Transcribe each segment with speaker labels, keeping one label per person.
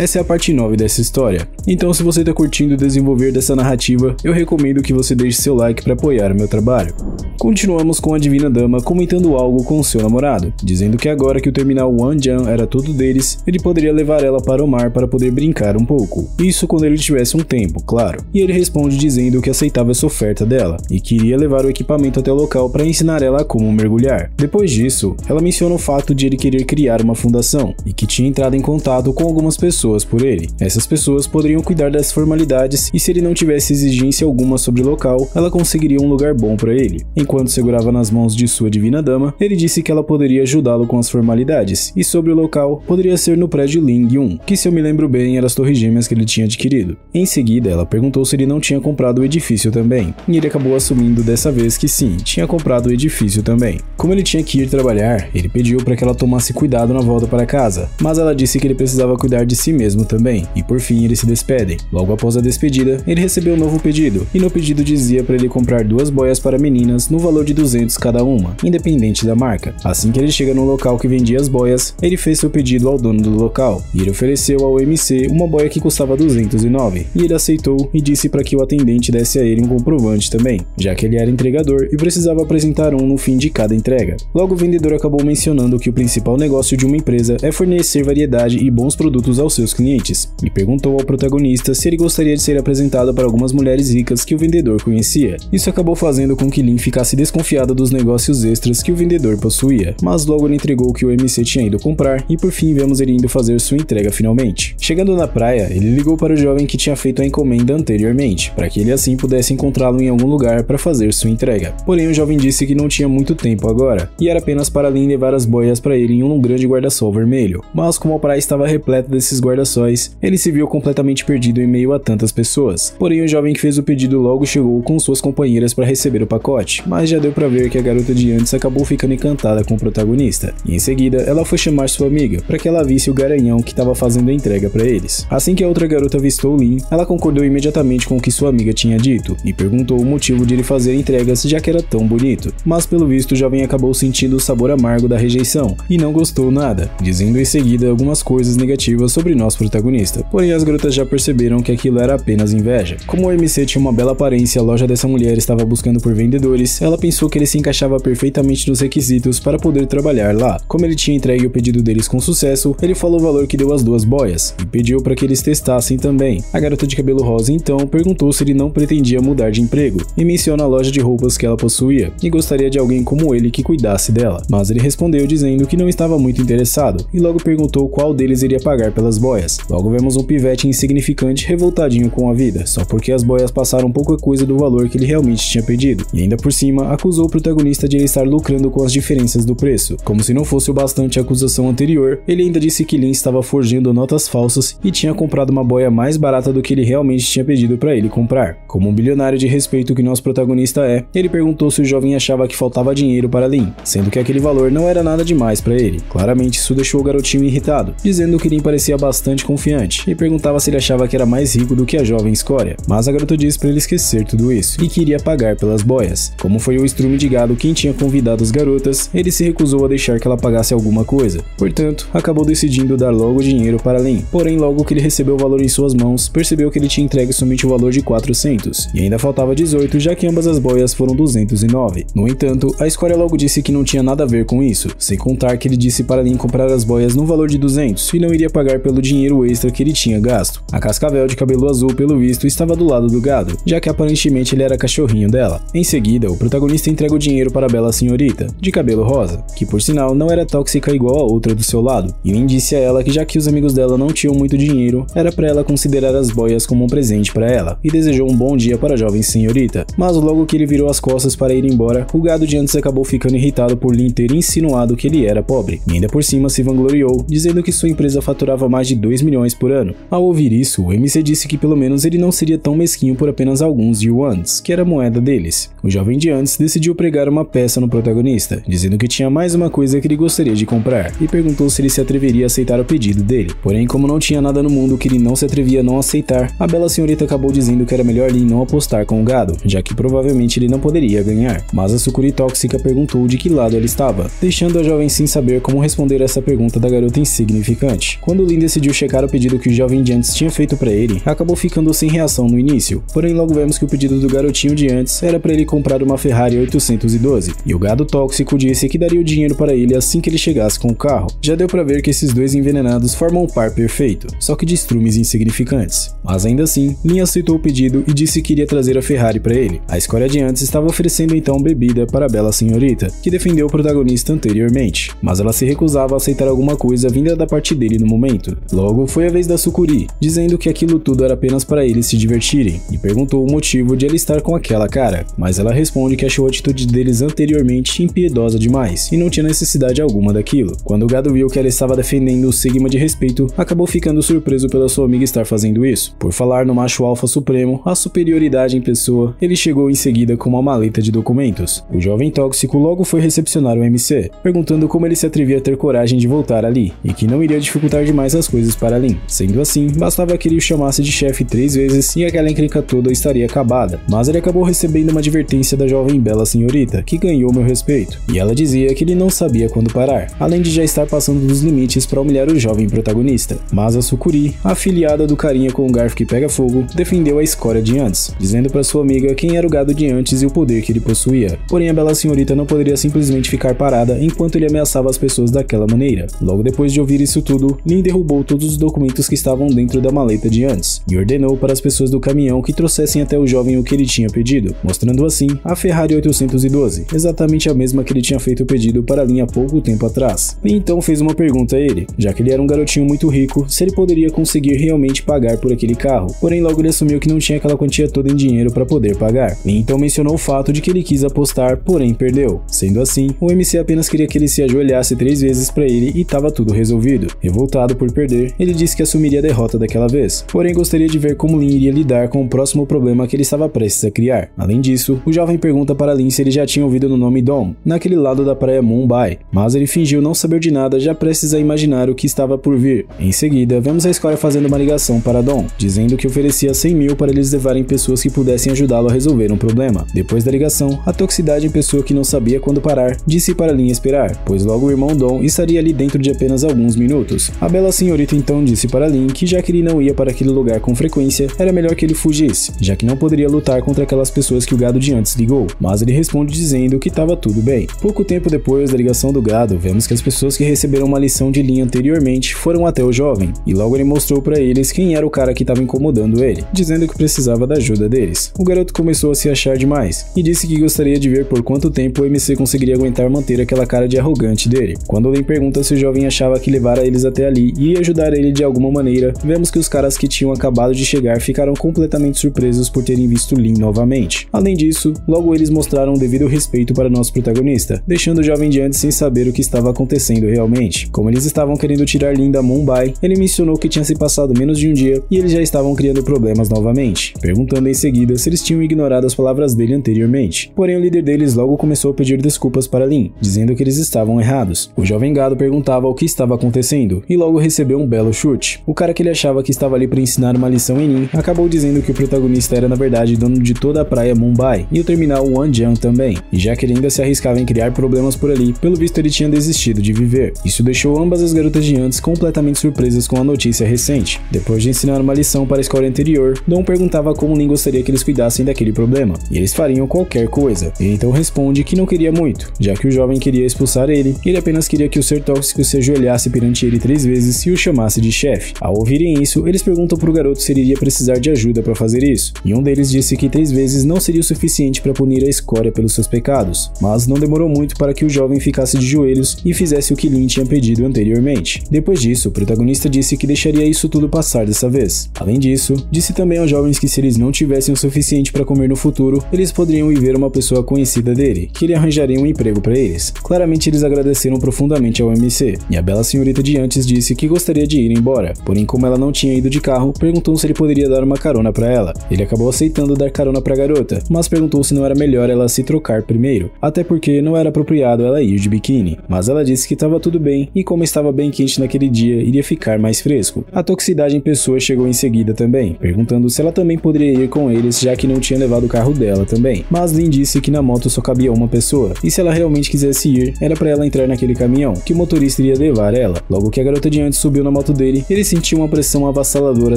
Speaker 1: Essa é a parte 9 dessa história. Então, se você tá curtindo o desenvolver dessa narrativa, eu recomendo que você deixe seu like para apoiar o meu trabalho. Continuamos com a Divina Dama comentando algo com seu namorado, dizendo que agora que o terminal Wanjian era tudo deles, ele poderia levar ela para o mar para poder brincar um pouco. Isso quando ele tivesse um tempo, claro. E ele responde dizendo que aceitava essa oferta dela, e que iria levar o equipamento até o local para ensinar ela a como mergulhar. Depois disso, ela menciona o fato de ele querer criar uma fundação, e que tinha entrado em contato com algumas pessoas por ele. Essas pessoas poderiam cuidar das formalidades, e se ele não tivesse exigência alguma sobre o local, ela conseguiria um lugar bom para ele. Enquanto segurava nas mãos de sua Divina Dama, ele disse que ela poderia ajudá-lo com as formalidades, e sobre o local, poderia ser no prédio Ling Yun, que se eu me lembro bem eram as torres gêmeas que ele tinha adquirido. Em seguida, ela perguntou se ele não tinha comprado o edifício também, e ele acabou assumindo dessa vez que sim, tinha comprado o edifício também. Como ele tinha que ir trabalhar, ele pediu para que ela tomasse cuidado na volta para casa, mas ela disse que ele precisava cuidar de si mesmo também, e por fim eles se despedem. Logo após a despedida, ele recebeu um novo pedido, e no pedido dizia para ele comprar 2 boias para meninas no valor de 200 cada uma, independente da marca. Assim que ele chega no local que vendia as boias, ele fez seu pedido ao dono do local, e ele ofereceu ao MC uma boia que custava 209, e ele aceitou e disse para que o atendente desse a ele um comprovante também, já que ele era entregador e precisava apresentar um no fim de cada entrega. Logo o vendedor acabou mencionando que o principal negócio de uma empresa é fornecer variedade e bons produtos aos seus clientes, e perguntou ao protagonista se ele gostaria de ser apresentado para algumas mulheres ricas que o vendedor conhecia. Isso acabou fazendo com que Lin ficasse desconfiada dos negócios extras que o vendedor possuía, mas logo ele entregou que o MC tinha ido comprar e por fim vemos ele indo fazer sua entrega finalmente. Chegando na praia, ele ligou para o jovem que tinha feito a encomenda anteriormente, para que ele assim pudesse encontrá-lo em algum lugar para fazer sua entrega. Porém o jovem disse que não tinha muito tempo agora, e era apenas para Lin levar as boias para ele em um grande guarda-sol vermelho. Mas como a praia estava repleta desses guarda-sóis, ele se viu completamente perdido em meio a tantas pessoas. Porém o jovem que fez o pedido logo chegou com suas companheiras para receber o pacote, mas já deu para ver que a garota de antes acabou ficando encantada com o protagonista, e em seguida ela foi chamar sua amiga para que ela visse o garanhão que estava fazendo a entrega para eles. Assim que a outra garota avistou Lin, ela concordou imediatamente com o que sua amiga tinha dito e perguntou o motivo de ele fazer entregas já que era tão bonito, mas pelo visto o jovem acabou sentindo o sabor amargo da rejeição e não gostou nada, dizendo em seguida algumas coisas negativas sobre nosso protagonista. Porém as garotas já perceberam que aquilo era apenas inveja. Como o MC tinha uma bela aparência e a loja dessa mulher estava buscando por vendedores, ela pensou que ele se encaixava perfeitamente nos requisitos para poder trabalhar lá. Como ele tinha entregue o pedido deles com sucesso, ele falou o valor que deu às 2 boias e pediu para que eles testassem também. A garota de cabelo rosa então perguntou se ele não pretendia mudar de emprego e menciona a loja de roupas que ela possuía e gostaria de alguém como ele que cuidasse dela, mas ele respondeu dizendo que não estava muito interessado e logo perguntou qual deles iria pagar pelas boias. Logo vemos um pivete insignificante revoltadinho com a vida, só porque as boias passaram pouca coisa do valor que ele realmente tinha pedido, e ainda por cima acusou o protagonista de ele estar lucrando com as diferenças do preço. Como se não fosse o bastante a acusação anterior, ele ainda disse que Lin estava forjando notas falsas e tinha comprado uma boia mais barata do que ele realmente tinha pedido para ele comprar. Como um bilionário de respeito que nosso protagonista é, ele perguntou se o jovem achava que faltava dinheiro para Lin, sendo que aquele valor não era nada demais para ele. Claramente isso deixou o garotinho irritado, dizendo que Lin parecia bastante confiante e perguntava se ele achava que era mais rico do que a jovem escória, mas a garota disse para ele esquecer tudo isso e que iria pagar pelas boias. Como foi o estrume de gado quem tinha convidado as garotas, ele se recusou a deixar que ela pagasse alguma coisa, portanto acabou decidindo dar logo o dinheiro para Lin. Porém logo que ele recebeu o valor em suas mãos, percebeu que ele tinha entregue somente o valor de 400 e ainda faltava 18, já que ambas as boias foram 209. No entanto, a escória logo disse que não tinha nada a ver com isso, sem contar que ele disse para Lin comprar as boias no valor de 200 e não iria pagar pelo dinheiro extra que ele tinha gasto. A cascavel de cabelo azul pelo visto estava do lado do gado, já que aparentemente ele era cachorrinho dela. Em seguida, o protagonista entrega o dinheiro para a bela senhorita, de cabelo rosa, que por sinal não era tóxica igual a outra do seu lado, e Lin disse a ela que já que os amigos dela não tinham muito dinheiro, era para ela considerar as boias como um presente para ela, e desejou um bom dia para a jovem senhorita. Mas logo que ele virou as costas para ir embora, o gado de antes acabou ficando irritado por Lin ter insinuado que ele era pobre, e ainda por cima se vangloriou, dizendo que sua empresa faturava mais de 2 milhões por ano. Ao ouvir isso, o MC disse que pelo menos ele não seria tão mesquinho por apenas alguns yuans, que era a moeda deles. O jovem de antes decidiu pregar uma peça no protagonista, dizendo que tinha mais uma coisa que ele gostaria de comprar, e perguntou se ele se atreveria a aceitar o pedido dele. Porém, como não tinha nada no mundo que ele não se atrevia a não aceitar, a bela senhorita acabou dizendo que era melhor Lin não apostar com o gado, já que provavelmente ele não poderia ganhar. Mas a sucuri tóxica perguntou de que lado ela estava, deixando a jovem sem saber como responder essa pergunta da garota insignificante. Quando Lin decidiu conseguiu checar o pedido que o jovem de antes tinha feito para ele, acabou ficando sem reação no início, porém logo vemos que o pedido do garotinho de antes era para ele comprar uma Ferrari 812, e o gado tóxico disse que daria o dinheiro para ele assim que ele chegasse com o carro. Já deu para ver que esses dois envenenados formam um par perfeito, só que de estrumes insignificantes. Mas ainda assim, Lynn aceitou o pedido e disse que iria trazer a Ferrari para ele. A escória de antes estava oferecendo então bebida para a bela senhorita, que defendeu o protagonista anteriormente, mas ela se recusava a aceitar alguma coisa vinda da parte dele no momento. Logo, foi a vez da Sukuri, dizendo que aquilo tudo era apenas para eles se divertirem, e perguntou o motivo de ela estar com aquela cara, mas ela responde que achou a atitude deles anteriormente impiedosa demais, e não tinha necessidade alguma daquilo. Quando o gado viu que ela estava defendendo o sigma de respeito, acabou ficando surpreso pela sua amiga estar fazendo isso. Por falar no macho alfa supremo, a superioridade em pessoa, ele chegou em seguida com uma maleta de documentos. O jovem tóxico logo foi recepcionar o MC, perguntando como ele se atrevia a ter coragem de voltar ali, e que não iria dificultar demais as coisas para Lynn. Sendo assim, bastava que ele o chamasse de chefe 3 vezes e aquela encrenca toda estaria acabada. Mas ele acabou recebendo uma advertência da jovem bela senhorita, que ganhou meu respeito, e ela dizia que ele não sabia quando parar, além de já estar passando dos limites para humilhar o jovem protagonista. Mas a Sukuri, a afiliada do carinha com o garfo que pega fogo, defendeu a escória de antes, dizendo para sua amiga quem era o gado de antes e o poder que ele possuía. Porém, a bela senhorita não poderia simplesmente ficar parada enquanto ele ameaçava as pessoas daquela maneira. Logo depois de ouvir isso tudo, Lynn derrubou todos os documentos que estavam dentro da maleta de antes e ordenou para as pessoas do caminhão que trouxessem até o jovem o que ele tinha pedido, mostrando assim a Ferrari 812, exatamente a mesma que ele tinha feito o pedido para Lynn há pouco tempo atrás. Lynn então fez uma pergunta a ele, já que ele era um garotinho muito rico, se ele poderia conseguir realmente pagar por aquele carro. Porém, logo ele assumiu que não tinha aquela quantia toda em dinheiro para poder pagar. Lynn então mencionou o fato de que ele quis apostar, porém perdeu. Sendo assim, o MC apenas queria que ele se ajoelhasse 3 vezes para ele e estava tudo resolvido. Revoltado por perder, ele disse que assumiria a derrota daquela vez, porém gostaria de ver como Lynn iria lidar com o próximo problema que ele estava prestes a criar. Além disso, o jovem pergunta para Lynn se ele já tinha ouvido no nome Dom, naquele lado da praia Mumbai, mas ele fingiu não saber de nada, já prestes a imaginar o que estava por vir. Em seguida, vemos a escória fazendo uma ligação para Dom, dizendo que oferecia 100 mil para eles levarem pessoas que pudessem ajudá-lo a resolver um problema. Depois da ligação, a toxicidade em pessoa que não sabia quando parar, disse para Lynn esperar, pois logo o irmão Dom estaria ali dentro de apenas alguns minutos. A bela senhorita então disse para Lynn que já que ele não ia para aquele lugar com frequência, era melhor que ele fugisse, já que não poderia lutar contra aquelas pessoas que o gado de antes ligou, mas ele responde dizendo que estava tudo bem. Pouco tempo depois da ligação do gado, vemos que as pessoas que receberam uma lição de Lynn anteriormente foram até o jovem, e logo ele mostrou para eles quem era o cara que estava incomodando ele, dizendo que precisava da ajuda deles. O garoto começou a se achar demais, e disse que gostaria de ver por quanto tempo o MC conseguiria aguentar manter aquela cara de arrogante dele. Quando Lynn pergunta se o jovem achava que levar eles até ali e ia ajudar ele de alguma maneira, vemos que os caras que tinham acabado de chegar ficaram completamente surpresos por terem visto Lynn novamente. Além disso, logo eles mostraram o devido respeito para nosso protagonista, deixando o jovem de antes sem saber o que estava acontecendo realmente. Como eles estavam querendo tirar Lynn da Mumbai, ele mencionou que tinha se passado menos de um dia e eles já estavam criando problemas novamente, perguntando em seguida se eles tinham ignorado as palavras dele anteriormente. Porém, o líder deles logo começou a pedir desculpas para Lynn, dizendo que eles estavam errados. O jovem gado perguntava o que estava acontecendo e logo recebeu um belo chute. O cara que ele achava que estava ali para ensinar uma lição em Lynn acabou dizendo que o protagonista era na verdade dono de toda a praia Mumbai e o terminal Wanjian também, e já que ele ainda se arriscava em criar problemas por ali, pelo visto ele tinha desistido de viver. Isso deixou ambas as garotas de antes completamente surpresas com a notícia recente. Depois de ensinar uma lição para a escola anterior, Dom perguntava como Lynn gostaria que eles cuidassem daquele problema, e eles fariam qualquer coisa. Ele então responde que não queria muito, já que o jovem queria expulsar ele, ele apenas queria que o ser tóxico se ajoelhasse perante ele 3 vezes e o chamasse de chefe. Ao ouvirem isso, eles perguntam pro garoto se ele iria precisar de ajuda para fazer isso, e um deles disse que 3 vezes não seria o suficiente para punir a escória pelos seus pecados, mas não demorou muito para que o jovem ficasse de joelhos e fizesse o que Lynn tinha pedido anteriormente. Depois disso, o protagonista disse que deixaria isso tudo passar dessa vez. Além disso, disse também aos jovens que se eles não tivessem o suficiente para comer no futuro, eles poderiam ir ver uma pessoa conhecida dele, que ele arranjaria um emprego para eles. Claramente eles agradeceram profundamente ao MC, e a bela senhorita de antes disse que gostaria de ir embora, porém como ela não tinha ido de carro, perguntou se ele poderia dar uma carona para ela. Ele acabou aceitando dar carona para a garota, mas perguntou se não era melhor ela se trocar primeiro, até porque não era apropriado ela ir de biquíni, mas ela disse que estava tudo bem e como estava bem quente naquele dia, iria ficar mais fresco. A toxicidade em pessoa chegou em seguida também, perguntando se ela também poderia ir com eles, já que não tinha levado o carro dela também, mas Lynn disse que na moto só cabia uma pessoa, e se ela realmente quisesse ir, era para ela entrar naquele caminhão, que o motorista iria levar ela. Logo que a garota de antes subiu na moto dele, ele sentiu uma pressão avassaladora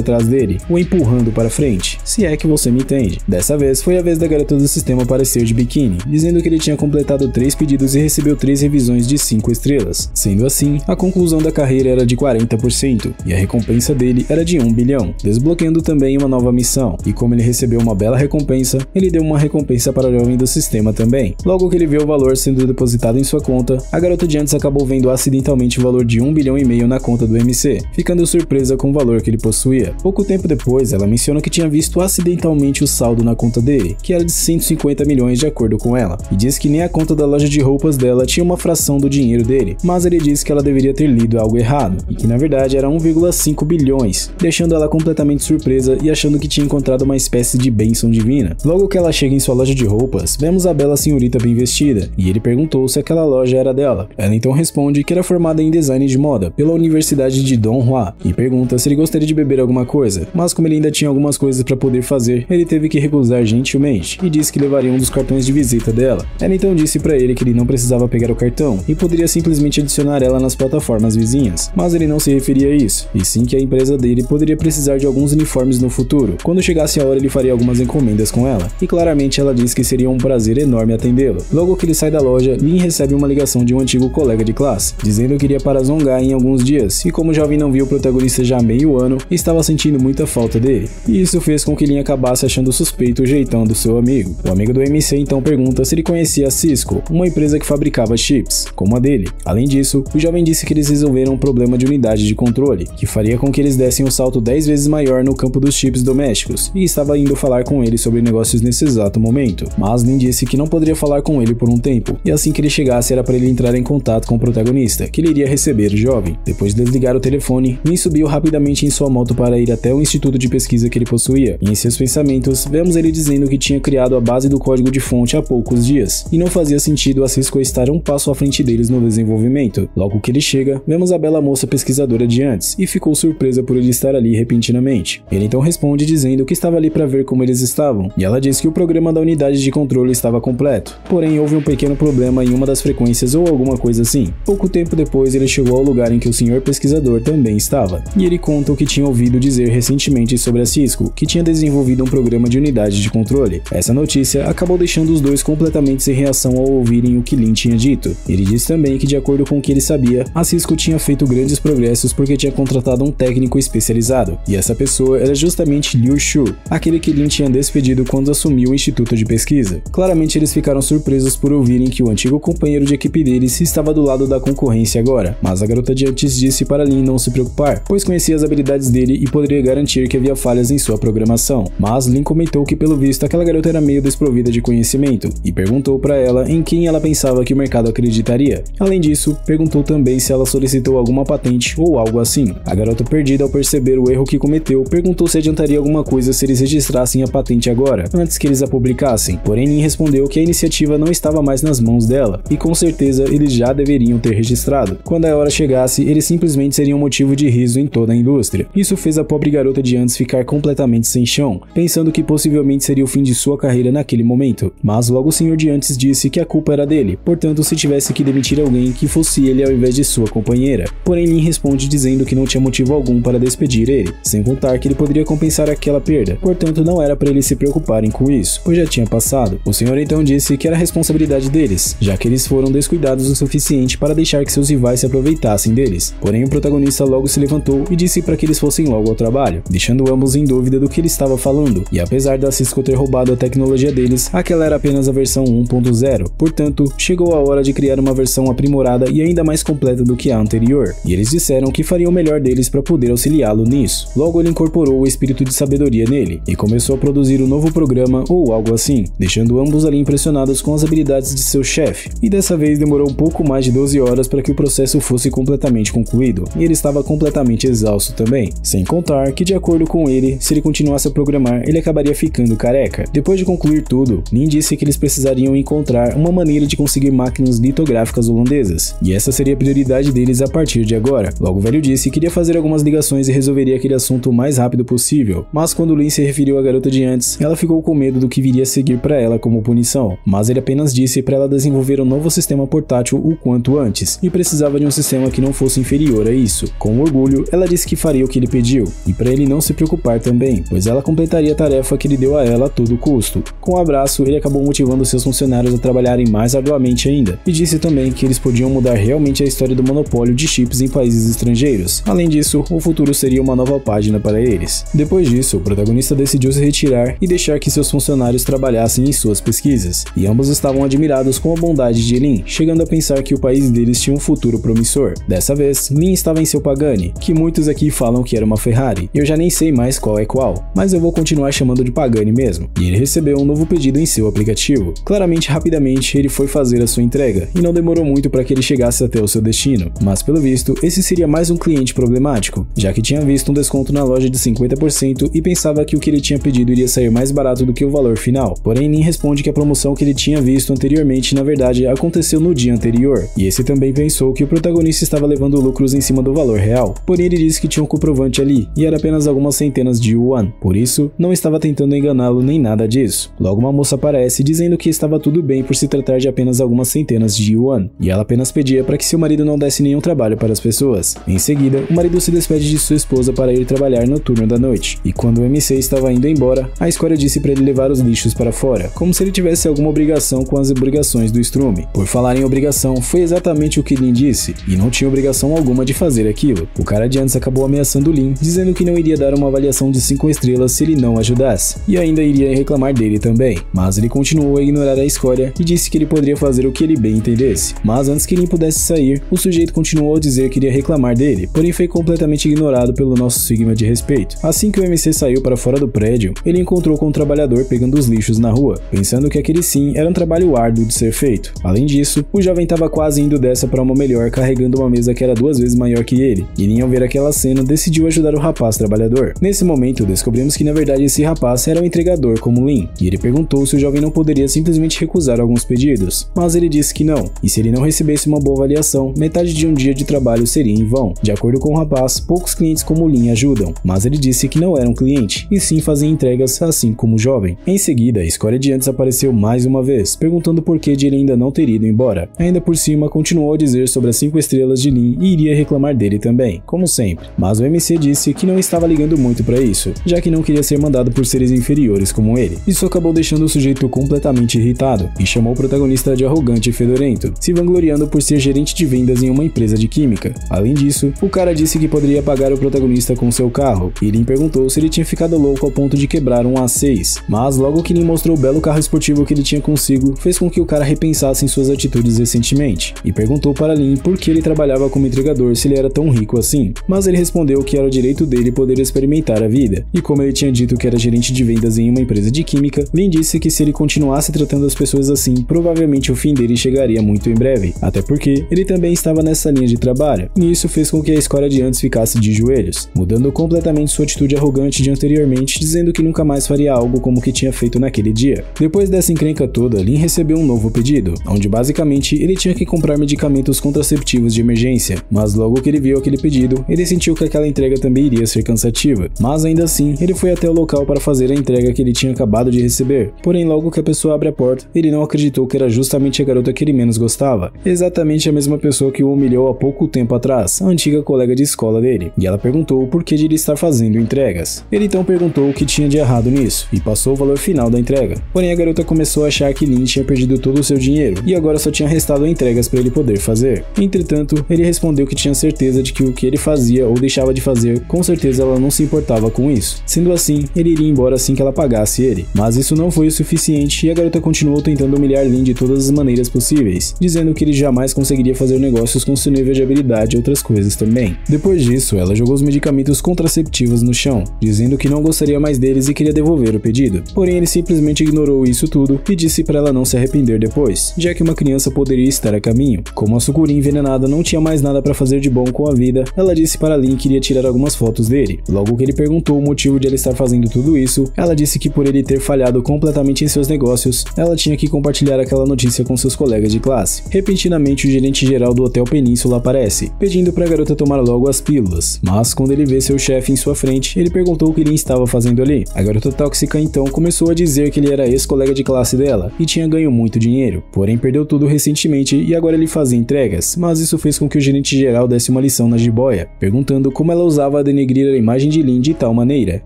Speaker 1: atrás dele, o empurrando para frente, se é que você me entende. Dessa vez, foi a vez da garota do sistema aparecer de biquíni, dizendo que ele tinha completado 3 pedidos e recebeu 3 revisões de 5 estrelas. Sendo assim, a conclusão da carreira era de 40%, e a recompensa dele era de 1 bilhão, desbloqueando também uma nova missão, e como ele recebeu uma bela recompensa, ele deu uma recompensa para o jovem do sistema também. Logo que ele vê o valor sendo depositado em sua conta, a garota de antes acabou vendo acidentalmente o valor de 1,5 bilhão na conta do MC, ficando surpresa com o valor que ele possuía. Pouco tempo depois, ela menciona que tinha visto acidentalmente o saldo na conta dele, que era de 150 milhões de acordo com ela, e diz que nem a conta da loja de roupas dela tinha uma fração do dinheiro dele, mas ele disse que ela deveria ter lido algo errado, e que na verdade era 1,5 bilhões, deixando ela completamente surpresa e achando que tinha encontrado uma espécie de bênção divina. Logo que ela chega em sua loja de roupas, vemos a bela senhorita bem vestida, e ele perguntou se aquela loja era dela. Ela então responde que era formada em design de moda pela Universidade de Don Juan, e pergunta se ele gostaria de beber alguma coisa, mas como ele ainda tinha algumas coisas para poder fazer, ele teve que recusar gentilmente, e disse que levaria um dos cartões de visita dela. Ela então disse para ele que ele não precisava pegar o cartão, e poderia simplesmente adicionar ela nas plataformas vizinhas, mas ele não se referia a isso, e sim que a empresa dele poderia precisar de alguns uniformes no futuro. Quando chegasse a hora ele faria algumas encomendas com ela, e claramente ela disse que seria um prazer enorme atendê-lo. Logo que ele sai da loja, Lin recebe uma ligação de um antigo colega de classe, dizendo que iria para Zongai em alguns dias, e como o jovem não viu o protagonista já há meio ano, estava sentindo muita falta dele, e isso fez com que Lin acabasse achando suspeito o jeitão do seu amigo. O amigo do MC então pergunta se ele conhecia a Cisco, uma empresa que fabricava chips, como a dele. Além disso, o jovem disse que eles resolveram um problema de unidade de controle, que faria com que eles dessem um salto 10 vezes maior no campo dos chips domésticos, e estava indo falar com ele sobre negócios nesse exato momento. Mas Lin disse que não poderia falar com ele por um tempo, e assim que ele chegasse era para ele entrar em contato com o protagonista, que ele iria receber o jovem. Depois de desligar o telefone, Lin subiu rapidamente em sua moto para ir até o instituto de pesquisa que ele possuía, e em seus pensamentos, vemos ele dizendo que tinha criado a base do código de fonte há poucos dias, e não fazia sentido a Cisco estar um passo à frente deles no desenvolvimento. Logo que ele chega, vemos a bela moça pesquisadora de antes, e ficou surpresa por ele estar ali repentinamente. Ele então responde dizendo que estava ali para ver como eles estavam, e ela diz que o programa da unidade de controle estava completo, porém houve um pequeno problema em uma das frequências ou alguma coisa assim. Pouco tempo depois ele chegou ao lugar em que o senhor pesquisador também estava, e ele conta o que tinha ouvido dizer recentemente sobre a Cisco, que tinha desenvolvido um programa de unidade de controle. Essa notícia acabou deixando os dois completamente sem reação ao ouvirem o que Lin tinha dito. Ele diz também que, de acordo com o que ele sabia, a Cisco tinha feito grandes progressos porque tinha contratado um técnico especializado, e essa pessoa era justamente Liu Shu, aquele que Lin tinha despedido quando assumiu o instituto de pesquisa. Claramente eles ficaram surpresos por ouvirem que o antigo companheiro de equipe deles estava do lado da concorrência agora, mas a garota de antes disse para Lin não se preocupar, pois conhecia as habilidades dele e poderia garantir que havia falhas em sua programação. Mas Lin comentou que pelo visto aquela garota era meio desprovida de conhecimento, e perguntou para ela em quem ela pensava que o mercado acreditaria. Além disso, perguntou também se ela solicitou alguma patente ou algo assim. A garota, perdida ao perceber o erro que cometeu, perguntou se adiantaria alguma coisa se eles registrassem a patente agora, antes que eles a publicassem. Porém, Lin respondeu que a iniciativa não estava mais nas mãos dela, e com certeza eles já deveriam ter registrado. Quando a hora chegasse, eles simplesmente seriam motivo de riso em toda a indústria. Isso fez a pobre garota de antes ficar completamente sem chão, pensando que possivelmente seria o fim de sua carreira naquele momento. Mas logo o senhor de antes disse que a culpa era dele, portanto se tivesse que demitir alguém, que fosse ele ao invés de sua companheira. Porém, Lin responde dizendo que não tinha motivo algum para despedir ele, sem contar que ele poderia compensar aquela perda, portanto não era para eles se preocuparem com isso, pois já tinha passado. O senhor então disse que era responsabilidade deles, já que eles foram descuidados o suficiente para deixar que seus rivais se aproveitassem deles. Porém, o protagonista logo se levantou e disse para que eles fossem logo ao trabalho, deixando ambos em dúvida do que ele estava falando, e apesar da Cisco ter roubado a tecnologia deles, aquela era apenas a versão 1.0, portanto, chegou a hora de criar uma versão aprimorada e ainda mais completa do que a anterior, e eles disseram que fariam o melhor deles para poder auxiliá-lo nisso. Logo ele incorporou o espírito de sabedoria nele, e começou a produzir um novo programa ou algo assim, deixando ambos ali impressionados com as habilidades de seu chefe, e dessa vez demorou um pouco mais de 12 horas para que o processo fosse completamente concluído, e ele estava completamente exausto também, sem contar que, de acordo com ele, se ele continuasse a programar, ele acabaria ficando careca. Depois de concluir tudo, Lin disse que eles precisariam encontrar uma maneira de conseguir máquinas litográficas holandesas, e essa seria a prioridade deles a partir de agora. Logo o velho disse que iria fazer algumas ligações e resolveria aquele assunto o mais rápido possível, mas quando Lin se referiu à garota de antes, ela ficou com medo do que viria a seguir para ela como punição, mas ele apenas disse para ela desenvolver um novo sistema portátil o quanto antes, e precisava de um sistema que não fosse inferior a isso. isso, com orgulho, ela disse que faria o que ele pediu, e para ele não se preocupar também, pois ela completaria a tarefa que ele deu a ela a todo custo. Com um abraço, ele acabou motivando seus funcionários a trabalharem mais arduamente ainda, e disse também que eles podiam mudar realmente a história do monopólio de chips em países estrangeiros. Além disso, o futuro seria uma nova página para eles. Depois disso, o protagonista decidiu se retirar e deixar que seus funcionários trabalhassem em suas pesquisas, e ambos estavam admirados com a bondade de Lin, chegando a pensar que o país deles tinha um futuro promissor. Dessa vez, Lin estava em seu Pagani, que muitos aqui falam que era uma Ferrari. Eu já nem sei mais qual é qual, mas eu vou continuar chamando de Pagani mesmo. E ele recebeu um novo pedido em seu aplicativo. Claramente, rapidamente, ele foi fazer a sua entrega, e não demorou muito para que ele chegasse até o seu destino. Mas pelo visto, esse seria mais um cliente problemático, já que tinha visto um desconto na loja de 50% e pensava que o que ele tinha pedido iria sair mais barato do que o valor final. Porém, Lin responde que a promoção que ele tinha visto anteriormente, na verdade, aconteceu no dia anterior, e esse também pensou que o protagonista estava levando lucros em cima do valor real. Porém, ele disse que tinha um comprovante ali, e era apenas algumas centenas de yuan, por isso, não estava tentando enganá-lo nem nada disso. Logo, uma moça aparece dizendo que estava tudo bem por se tratar de apenas algumas centenas de yuan, e ela apenas pedia para que seu marido não desse nenhum trabalho para as pessoas. Em seguida, o marido se despede de sua esposa para ir trabalhar no turno da noite, e quando o MC estava indo embora, a escória disse para ele levar os lixos para fora, como se ele tivesse alguma obrigação com as obrigações do estrume. Por falar em obrigação, foi exatamente o que Lin disse, e não tinha obrigação alguma de fazer aquilo. O cara de antes acabou ameaçando Lin, dizendo que não iria dar uma avaliação de 5 estrelas se ele não ajudasse, e ainda iria reclamar dele também, mas ele continuou a ignorar a escória e disse que ele poderia fazer o que ele bem entendesse. Mas antes que Lin pudesse sair, o sujeito continuou a dizer que iria reclamar dele, porém foi completamente ignorado pelo nosso sigma de respeito. Assim que o MC saiu para fora do prédio, ele encontrou com um trabalhador pegando os lixos na rua, pensando que aquele sim era um trabalho árduo de ser feito. Além disso, o jovem estava quase indo dessa para uma melhor, carregando uma mesa que era 2 vezes maior que ele, e Lin, ao ver aquela cena, decidiu ajudar o rapaz trabalhador. Nesse momento, descobrimos que na verdade esse rapaz era um entregador como Lin, e ele perguntou se o jovem não poderia simplesmente recusar alguns pedidos, mas ele disse que não, e se ele não recebesse uma boa avaliação, metade de um dia de trabalho seria em vão. De acordo com o rapaz, poucos clientes como Lin ajudam, mas ele disse que não era um cliente, e sim fazia entregas assim como o jovem. Em seguida, a escória de antes apareceu mais uma vez, perguntando por que ele ainda não teria ido embora. Ainda por cima, continuou a dizer sobre as 5 estrelas de Lin e iria reclamar dele também, como sempre. Mas o MC disse que não estava ligando muito para isso, já que não queria ser mandado por seres inferiores como ele. Isso acabou deixando o sujeito completamente irritado, e chamou o protagonista de arrogante e fedorento, se vangloriando por ser gerente de vendas em uma empresa de química. Além disso, o cara disse que poderia pagar o protagonista com seu carro, e Lin perguntou se ele tinha ficado louco ao ponto de quebrar um A6, mas logo que Lin mostrou o belo carro esportivo que ele tinha consigo, fez com que o cara repensasse em suas atitudes recentemente, e perguntou para Lin por que ele trabalhava como entregador se ele era tão rico assim, mas ele respondeu que era o direito dele poder experimentar a vida, e como ele tinha dito que era gerente de vendas em uma empresa de química, Lin disse que se ele continuasse tratando as pessoas assim, provavelmente o fim dele chegaria muito em breve, até porque ele também estava nessa linha de trabalho, e isso fez com que a escória de antes ficasse de joelhos, mudando completamente sua atitude arrogante de anteriormente, dizendo que nunca mais faria algo como o que tinha feito naquele dia. Depois dessa encrenca toda, Lin recebeu um novo pedido, onde basicamente ele tinha que comprar medicamentos contraceptivos de emergência, mas logo que ele viu aquele pedido, ele sentiu que aquela entrega também iria ser cansativa, mas ainda assim, ele foi até o local para fazer a entrega que ele tinha acabado de receber, porém logo que a pessoa abre a porta, ele não acreditou que era justamente a garota que ele menos gostava, exatamente a mesma pessoa que o humilhou há pouco tempo atrás, a antiga colega de escola dele, e ela perguntou o porquê de ele estar fazendo entregas. Ele então perguntou o que tinha de errado nisso, e passou o valor final da entrega, porém a garota começou a achar que Lin tinha perdido todo o seu dinheiro, e agora só tinha restado entregas para ele poder fazer. Entretanto, ele respondeu que tinha certeza de que o que ele fazia ou deixava de fazer, com certeza ela não se importava com isso. Sendo assim, ele iria embora assim que ela pagasse ele. Mas isso não foi o suficiente e a garota continuou tentando humilhar Lin de todas as maneiras possíveis, dizendo que ele jamais conseguiria fazer negócios com seu nível de habilidade e outras coisas também. Depois disso, ela jogou os medicamentos contraceptivos no chão, dizendo que não gostaria mais deles e queria devolver o pedido. Porém, ele simplesmente ignorou isso tudo e disse para ela não se arrepender depois, já que uma criança poderia estar a caminho. Como a sucuri envenenada não tinha mais nada para fazer de bom com a vida, ela disse para Lin que iria tirar algumas fotos dele. Logo que ele perguntou o motivo de ela estar fazendo tudo isso, ela disse que por ele ter falhado completamente em seus negócios, ela tinha que compartilhar aquela notícia com seus colegas de classe. Repentinamente, o gerente geral do Hotel Península aparece, pedindo para a garota tomar logo as pílulas, mas quando ele vê seu chefe em sua frente, ele perguntou o que Lin estava fazendo ali. A garota tóxica então começou a dizer que ele era ex-colega de classe dela e tinha ganho muito dinheiro, porém perdeu tudo recentemente e agora ele fazia entregas, mas isso fez com que o gerente geral desse uma lição atenção na jiboia, perguntando como ela ousava denegrir a imagem de Lin de tal maneira,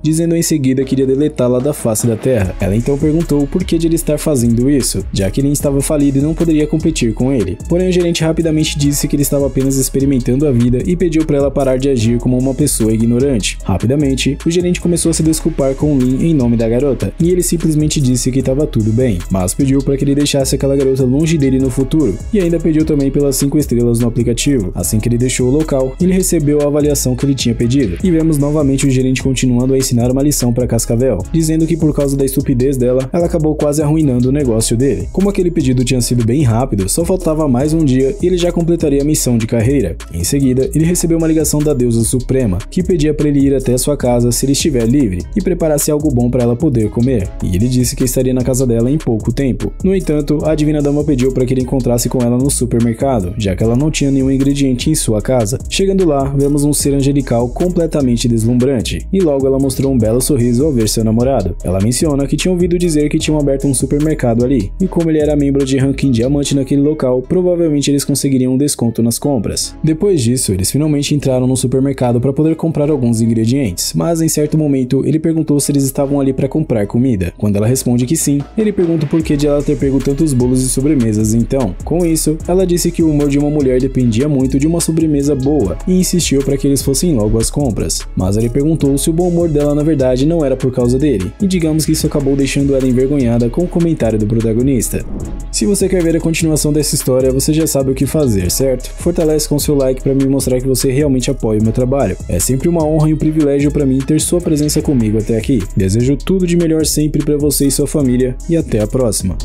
Speaker 1: dizendo em seguida que iria deletá-la da face da terra. Ela então perguntou o porquê de ele estar fazendo isso, já que Lin estava falido e não poderia competir com ele. Porém, o gerente rapidamente disse que ele estava apenas experimentando a vida e pediu para ela parar de agir como uma pessoa ignorante. Rapidamente, o gerente começou a se desculpar com Lin em nome da garota, e ele simplesmente disse que estava tudo bem, mas pediu para que ele deixasse aquela garota longe dele no futuro, e ainda pediu também pelas 5 estrelas no aplicativo. Assim que ele deixou o local, ele recebeu a avaliação que ele tinha pedido, e vemos novamente o gerente continuando a ensinar uma lição para Cascavel, dizendo que por causa da estupidez dela, ela acabou quase arruinando o negócio dele. Como aquele pedido tinha sido bem rápido, só faltava mais um dia e ele já completaria a missão de carreira. Em seguida, ele recebeu uma ligação da deusa suprema, que pedia para ele ir até sua casa se ele estiver livre, e preparasse algo bom para ela poder comer, e ele disse que estaria na casa dela em pouco tempo. No entanto, a Divina Dama pediu para que ele encontrasse com ela no supermercado, já que ela não tinha nenhum ingrediente em sua casa. Chegando lá, vemos um ser angelical completamente deslumbrante, e logo ela mostrou um belo sorriso ao ver seu namorado. Ela menciona que tinha ouvido dizer que tinham aberto um supermercado ali, e como ele era membro de ranking diamante naquele local, provavelmente eles conseguiriam um desconto nas compras. Depois disso, eles finalmente entraram no supermercado para poder comprar alguns ingredientes, mas em certo momento ele perguntou se eles estavam ali para comprar comida. Quando ela responde que sim, ele pergunta o porquê de ela ter pego tantos bolos e sobremesas então. Com isso, ela disse que o humor de uma mulher dependia muito de uma sobremesa boa e insistiu para que eles fossem logo às compras. Mas ele perguntou se o bom humor dela na verdade não era por causa dele, e digamos que isso acabou deixando ela envergonhada com o comentário do protagonista. Se você quer ver a continuação dessa história, você já sabe o que fazer, certo? Fortalece com seu like para me mostrar que você realmente apoia o meu trabalho. É sempre uma honra e um privilégio para mim ter sua presença comigo até aqui. Desejo tudo de melhor sempre para você e sua família, e até a próxima.